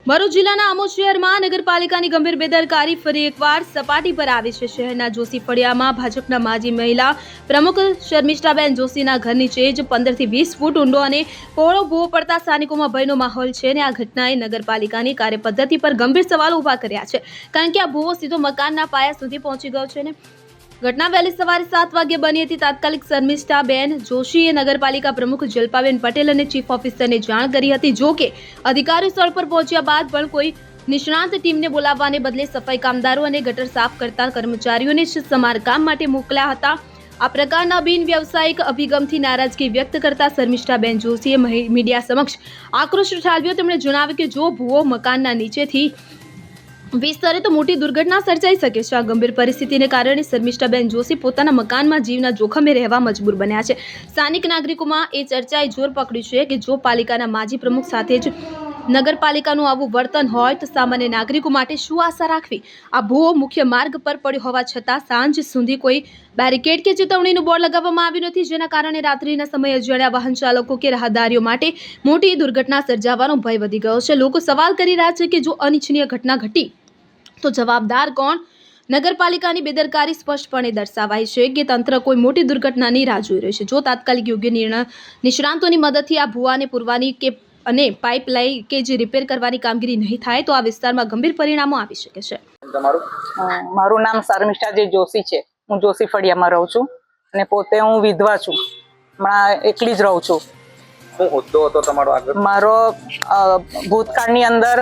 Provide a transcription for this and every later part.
ભરૂચ જિલ્લાના આમોદ શહેરમાં નગરપાલિકાની ગંભીર બેદરકારી ફરી એકવાર સપાટી પર આવી છે। શહેરના જોશી ફળિયામાં ભાજપના માજી મહિલા પ્રમુખ શર્મિષ્ઠાબેન જોશીના ઘર નીચે જ 15 થી 20 ફૂટ ઊંડો અને પહોળો ભૂવો પડતા સ્થાનિકોમાં ભયનો માહોલ છે અને આ ઘટનાએ નગરપાલિકાની કાર્યપદ્ધતિ પર ગંભીર સવાલો ઊભા કર્યા છે, કારણ કે આ ભૂવો સીધો મકાનના પાયા સુધી પહોંચી ગયો છે। ઘટના વહેલી સવારે 7 વાગ્યે બની હતી। તાત્કાલિક શર્મિષ્ઠાબેન જોશીએ નગરપાલિકા પ્રમુખ જલપાબેન પટેલ અને ચીફ ઓફિસરને જાણ કરી હતી। જો કે અધિકારીઓ સ્થળ પર પહોંચ્યા બાદ પણ કોઈ નિષ્ણાંત ટીમને બોલાવવાને બદલે સફાઈ કામદારો અને ગટર સાફ કરતા કર્મચારીઓને જ સમારકામ માટે મોકલ્યા હતા। આ પ્રકારના બિન વ્યવસાયિક અભિગમથી નારાજગી વ્યક્ત કરતા શર્મિષ્ઠાબેન જોશીએ મીડિયા સમક્ષ આક્રોશ ઠાલવ્યો। તેમણે જણાવ્યું કે જો ભૂવો મકાનના નીચેથી વિસ્તરે તો મોટી દુર્ઘટના સર્જાઈ શકે છે। આ ગંભીર પરિસ્થિતિને કારણે શર્મિષ્ઠાબેન જોશી પોતાના મકાનમાં જીવના જોખમે રહેવા મજબૂર બન્યા છે। સ્થાનિક નાગરિકોમાં એ ચર્ચાએ જોર પકડ્યું છે કે જો પાલિકાના માજી પ્રમુખ સાથે જ નગરપાલિકાનું આવું વર્તન હોય તો સામાન્ય નાગરિકો માટે શું આશા રાખવી। આ ભૂવો મુખ્ય માર્ગ પર પડ્યો હોવા છતાં સાંજ સુધી કોઈ બેરિકેડ કે ચેતવણીનું બોર્ડ લગાવવામાં આવ્યું નથી, જેના કારણે રાત્રિના સમયે અજાણ્યા વાહન ચાલકો કે રાહદારીઓ માટે મોટી દુર્ઘટના સર્જાવાનો ભય વધી ગયો છે। લોકો સવાલ કરી રહ્યા છે કે જો અનિચ્છનીય ઘટના ઘટી તો જવાબદાર કોણ। નગરપાલિકાની બેદરકારી સ્પષ્ટપણે દર્શાવાય છે કે તંત્ર કોઈ મોટી દુર્ઘટનાની રાહ જોઈ રહ્યું છે। જો તાત્કાલિક યોગ્ય નિષ્ણાંતોની મદદથી આ ભૂવાને પૂરવાની કે અને પાઇપલાઇન કે જે રિપેર કરવાની કામગીરી નહીં થાય તો આ વિસ્તારમાં ગંભીર પરિણામો આવી શકે છે। મારું નામ શર્મિષ્ઠા જોશી છે। હું જોશી ફળિયામાં રહું છું અને પોતે હું વિધવા છું, હમણાં એકલી જ રહું છું। શું હોદ્દો હતો તમારો આગળ? મારો ભૂતકાળની અંદર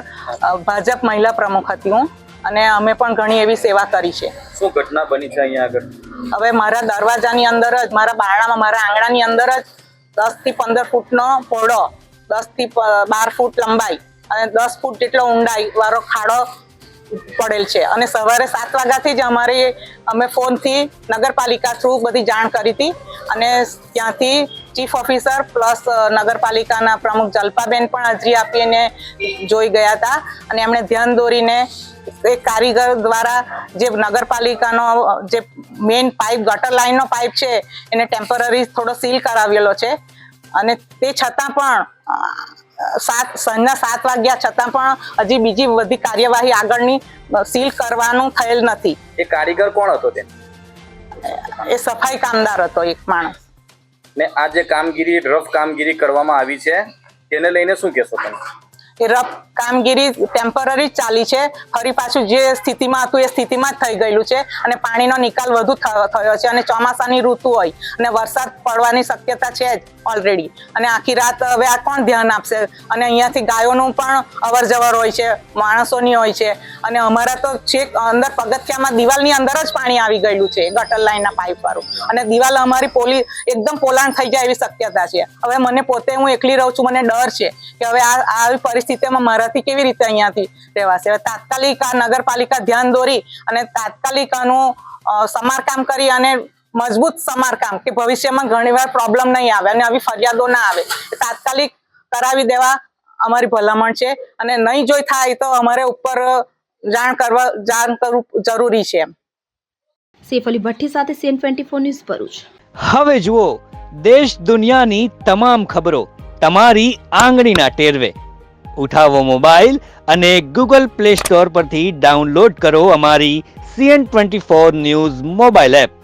ભાજપ મહિલા પ્રમુખ હતી હું, અને અમે પણ ઘણી એવી સેવા કરી છે। શું ઘટના બની છે અહીંયા આગળ? હવે મારા દરવાજાની અંદર જ, મારા બારણામાં, મારા આંગણાની અંદર જ 10 થી 15 ફૂટનો પહોળો, 10 થી 12 ફૂટ લંબાઈ અને 10 ફૂટ જેટલો ઊંડાઈ વાળો ખાડો પડેલ છે। અને સવારે 7 વાગ્યાથી જ અમે ફોનથી નગરપાલિકા થ્રુ બધી જાણ કરી હતી અને ત્યાંથી ચીફ ઓફિસર પ્લસ નગરપાલિકાના પ્રમુખ જલપાબેન પણ હાજરી આપીને જોઈ ગયા હતા અને એમણે ધ્યાન દોરીને એક કારીગર દ્વારા જે નગરપાલિકાનો જે મેઇન પાઇપ, ગટર લાઇનનો પાઇપ છે એને ટેમ્પરરી થોડો સીલ કરાવેલો છે અને તે છતાં પણ સાંજના 7 વાગ્યા છતાં પણ હજી બીજી બધી કાર્યવાહી આગળની સીલ કરવાનું થયેલ નથી। એ કારીગર કોણ હતો તે? એ સફાઈ કામદાર હતો, એક માણસ। ને આ જે કામગીરી, રફ કામગીરી કરવામાં આવી છે તેને લઈને શું કહેશો તમે? એ રફ કામગીરી ટેમ્પરરી ચાલી છે, ફરી પાછું જે સ્થિતિમાં હતું એ સ્થિતિમાં જ થઈ ગયેલું છે અને પાણીનો નિકાલ વધુ થયો છે અને ચોમાસાની ઋતુ હોય અને વરસાદ પડવાની શક્યતા છે જ ઓલરેડી, અને આખી રાત હવે આ કોણ ધ્યાન આપશે? અને અહીંયાથી ગાયોનું પણ અવર જવર હોય છે, માણસોની હોય છે અને અમારા તો છેક અંદર પગથિયામાં દિવાલની અંદર જ પાણી આવી ગયેલું છે, ગટર લાઈનના પાઇપ વાળું, અને દિવાલ અમારી એકદમ પોલાણ થઈ જાય એવી શક્યતા છે। હવે મને પોતે, હું એકલી રહું છું, મને ડર છે કે હવે આવી પરિસ્થિતિમાં મારાથી કેવી રીતે અહીંયાથી રહેવાશે। હવે તાત્કાલિક આ નગરપાલિકા ધ્યાન દોરી અને તાત્કાલિક આનું સમારકામ કરી અને મજબૂત સમારકામ કે ભવિષ્યમાં ઘણીવાર પ્રોબ્લેમ નહીં આવે અને આવી ફરિયાદો ના આવે, તાત્કાલિક કરાવી દેવા અમારી ભલામણ છે અને નહીં જોઈ થાય તો અમારે ઉપર જાણ કરવું જરૂરી છે। સૈફ અલી ભટ્ટી સાથે CN24 ન્યૂઝ ભરૂચ। હવે જુઓ દેશ દુનિયાની તમામ ખબરો તમારી આંગળીના ટેરવે। ઉઠાવો મોબાઈલ અને Google Play Store પરથી ડાઉનલોડ કરો અમારી CN24 ન્યૂઝ મોબાઈલ એપ।